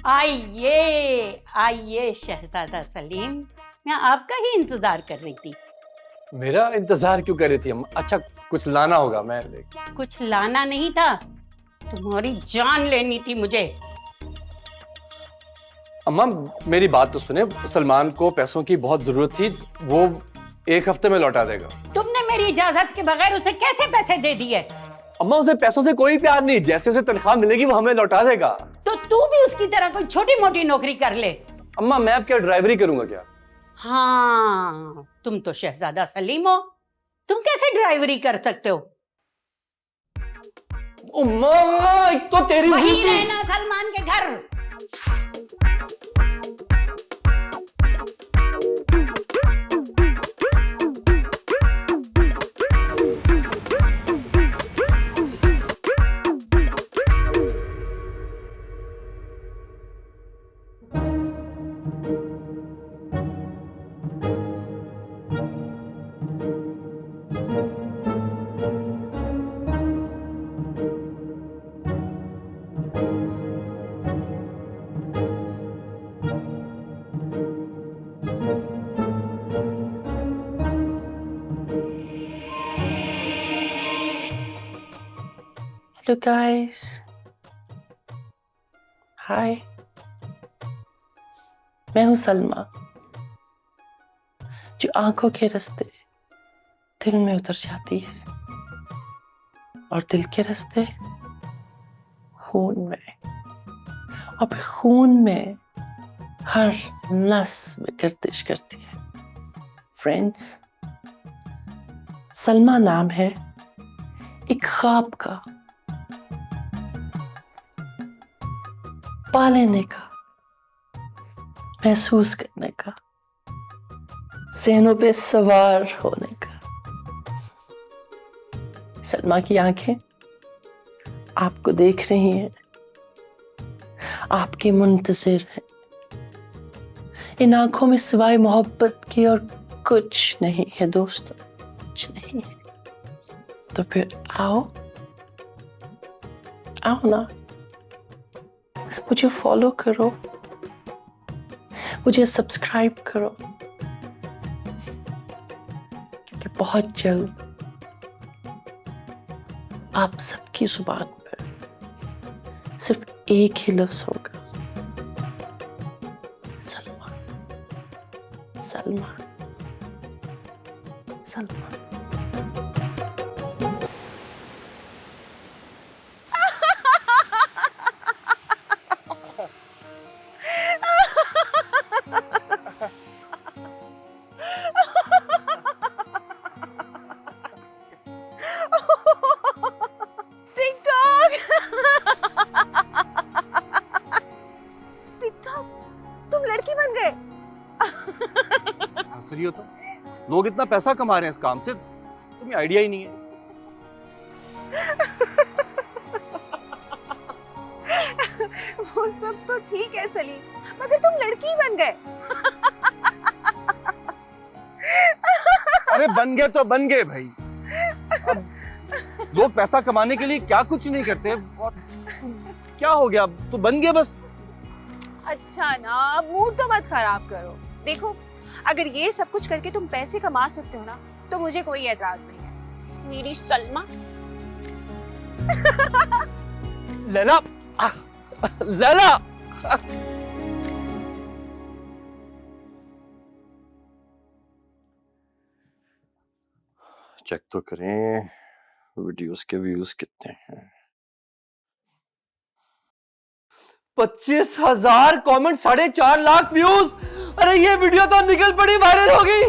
आइए आइए शहजादा सलीम, मैं आपका ही इंतजार कर रही थी। मेरा इंतजार क्यों कर रही थी अम्मा? अच्छा कुछ लाना होगा, मैं कुछ लाना नहीं था, तुम्हारी जान लेनी थी मुझे। अम्मा मेरी बात तो सुने, सलमान को पैसों की बहुत जरूरत थी, वो 1 हफ्ते में लौटा देगा। तुमने मेरी इजाजत के बगैर उसे कैसे पैसे दे दिए? अम्मा उसे पैसों से कोई प्यार नहीं, जैसे उसे तनख्वाह मिलेगी वो हमें लौटा देगा। तो तू भी उसकी तरह कोई छोटी मोटी नौकरी कर ले। अम्मा मैं अब क्या ड्राइवरी करूंगा क्या? हाँ, तुम तो शहजादा सलीम हो, तुम कैसे ड्राइवरी कर सकते हो? अम्मा एक तो तेरी वही रहना सलमान के घर। हेलो गाइस, हाय, मैं हूं सलमा, जो आंखों के रास्ते दिल में उतर जाती है और दिल के रास्ते खून में, और फिर खून में हर नस में गर्दिश करती है। फ्रेंड्स, सलमा नाम है एक ख्वाब का, पा लेने का, महसूस करने का, ज़हनों पे सवार होने का। सलमा की आंखें आपको देख रही हैं, आपकी मुंतज़िर हैं। इन आंखों में सिवाय मोहब्बत की और कुछ नहीं है दोस्तों, कुछ नहीं है। तो फिर आओ आओ ना, मुझे फॉलो करो, मुझे सब्सक्राइब करो, क्योंकि बहुत जल्द आप सबकी जुबान पर सिर्फ एक ही लफ्ज होगा, सलमा, सलमा, सलमा। तुम लड़की बन गए। हंस रही हो तो? लोग इतना पैसा कमा रहे हैं इस काम से, तुम्हें आइडिया ही नहीं है। वो सब तो ठीक है सलीम, मगर तुम लड़की बन गए। अरे बन गए तो बन गए भाई, अब लोग पैसा कमाने के लिए क्या कुछ नहीं करते, और क्या हो गया, अब तो बन गए बस। अच्छा ना, अब मूड तो मत खराब करो। देखो, अगर ये सब कुछ करके तुम पैसे कमा सकते हो ना, तो मुझे कोई एतराज नहीं है। मेरी सलमा। लैला, लैला, चेक तो करें वीडियोस के व्यूज कितने हैं। 25,000 कमेंट, 4.5 लाख व्यूज। अरे ये वीडियो तो निकल पड़ी, वायरल हो गई।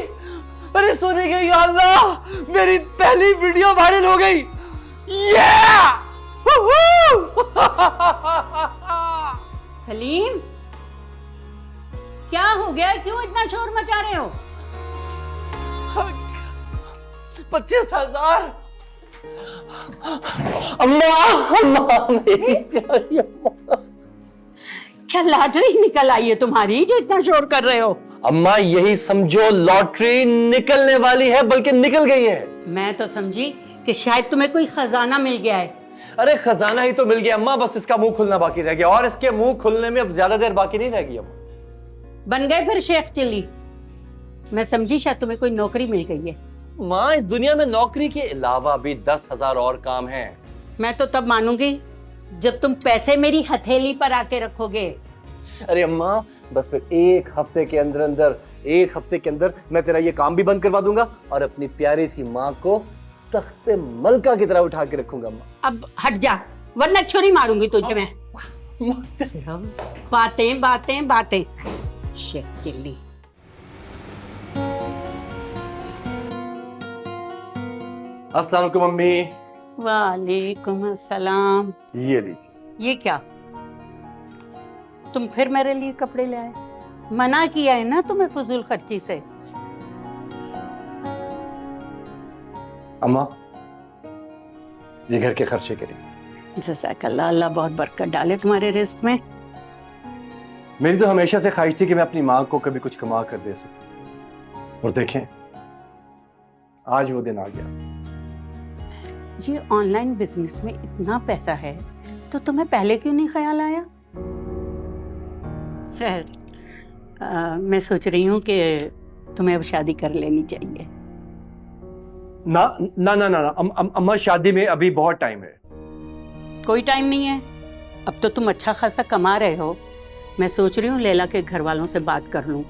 अरे सुनी गई, या अल्लाह, मेरी पहली वीडियो वायरल हो गई। सलीम, क्या हो गया? क्यों इतना शोर मचा रहे हो? 25,000। अम्मा, अम्मा, मेरी प्यारी अम्मा। क्या लॉटरी निकल आई है तुम्हारी जो इतना शोर कर रहे हो? अम्मा यही समझो, लॉटरी निकलने वाली है, बल्कि निकल गई है। मैं तो समझी कि शायद तुम्हें कोई खजाना मिल गया है। अरे खजाना ही तो मिल गया अम्मा, बस इसका मुंह खुलना बाकी रह गया, और इसके मुंह खुलने में अब ज्यादा देर बाकी नहीं रह गई अम्मा। बन गए फिर शेख चिल्ली? मैं समझी शायद तुम्हें कोई नौकरी मिल गई है। माँ, इस दुनिया में नौकरी के अलावा भी 10,000 और काम हैं। मैं तो तब मानूंगी जब तुम पैसे मेरी हथेली पर आके रखोगे। अरे अम्मा, बस फिर एक हफ्ते के अंदर मैं तेरा ये काम भी बंद करवा दूंगा और अपनी प्यारी सी माँ को तख्ते मलका की तरह उठा के रखूंगा अम्मा। अब हट जा, वरना छुरी मारूंगी तुझे मैं। बातें बातें बातें, शेख चिल्ली। अस्सलाम वालेकुम मम्मी। वालेकुम अस्सलाम। ये लीजिए। ये क्या? तुम फिर मेरे लिए कपड़े ले आए? मना किया है ना तुम्हें फजूल खर्ची से। अम्मा, ये घर के खर्चे के लिए। जज़ाकल्लाह, अल्लाह बहुत बरकत डाले तुम्हारे रिस्क में। मेरी तो हमेशा से ख्वाहिश थी कि मैं अपनी माँ को कभी कुछ कमा कर दे सकूं, और देखें आज वो दिन आ गया। ये ऑनलाइन बिजनेस में इतना पैसा है तो तुम्हें पहले क्यों नहीं ख्याल आया? खैर, मैं सोच रही हूँ कि तुम्हें अब शादी कर लेनी चाहिए। ना ना ना ना, ना अम्मा, शादी में अभी बहुत टाइम है। कोई टाइम नहीं है, अब तो तुम अच्छा खासा कमा रहे हो। मैं सोच रही हूँ लैला के घर वालों से बात कर लूँ,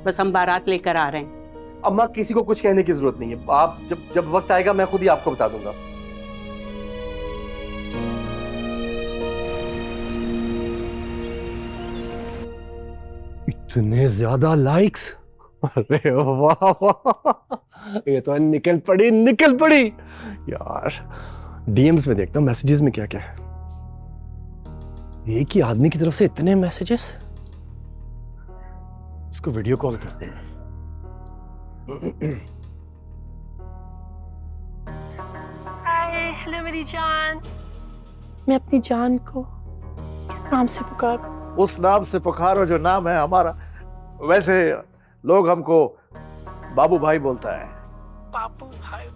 बस हम बारात लेकर आ रहे हैं। अम्मा, किसी को कुछ कहने की जरूरत नहीं है, आप जब वक्त आएगा मैं खुद ही आपको बता दूंगा। इतने ज्यादा लाइक्स, अरे वाह वाह, ये तो निकल पड़ी यार। डीएम्स में देखता हूँ मैसेजेस में क्या क्या है। एक ही आदमी की तरफ से इतने मैसेजेस। इसको वीडियो कॉल करते हैं। हाय, हेलो मेरी जान। मैं अपनी जान को किस नाम से पुकारूं? उस नाम से पुकारो जो नाम है हमारा। वैसे लोग हमको बाबू भाई बोलता है। बाबू भाई?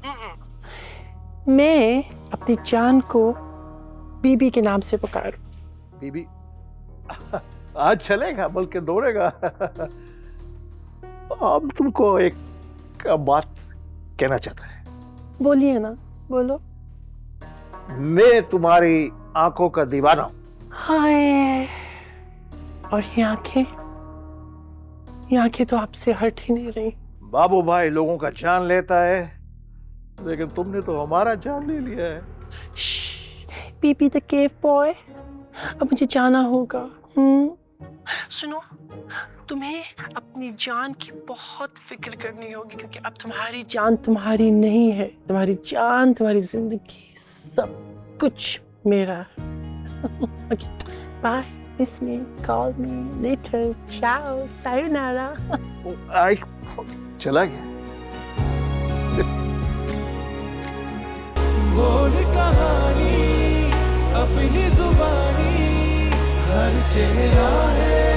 मैं अपनी जान को बीबी के नाम से पुकारूं। बीबी? आज चलेगा, बोल के दौड़ेगा। हम तुमको एक बात कहना चाहता है। बोलिए ना, बोलो। मैं तुम्हारी आंखों का दीवाना हूं। हाय, और ये आंखें तो आपसे हट ही नहीं रही। बाबू भाई लोगों का जान लेता है, लेकिन तुमने तो हमारा जान ले लिया है। बीबी द केव बॉय, अब मुझे जाना होगा। सुनो, तुम्हें अपनी जान की बहुत फिक्र करनी होगी, क्योंकि अब तुम्हारी जान तुम्हारी नहीं है। तुम्हारी जान, तुम्हारी जिंदगी, सब कुछ मेरा। Okay, bye, miss me, call me later, चाओ, सायोनारा। आई चला गया। बोल कहानी अपनी जुबानी, हर चेहरा है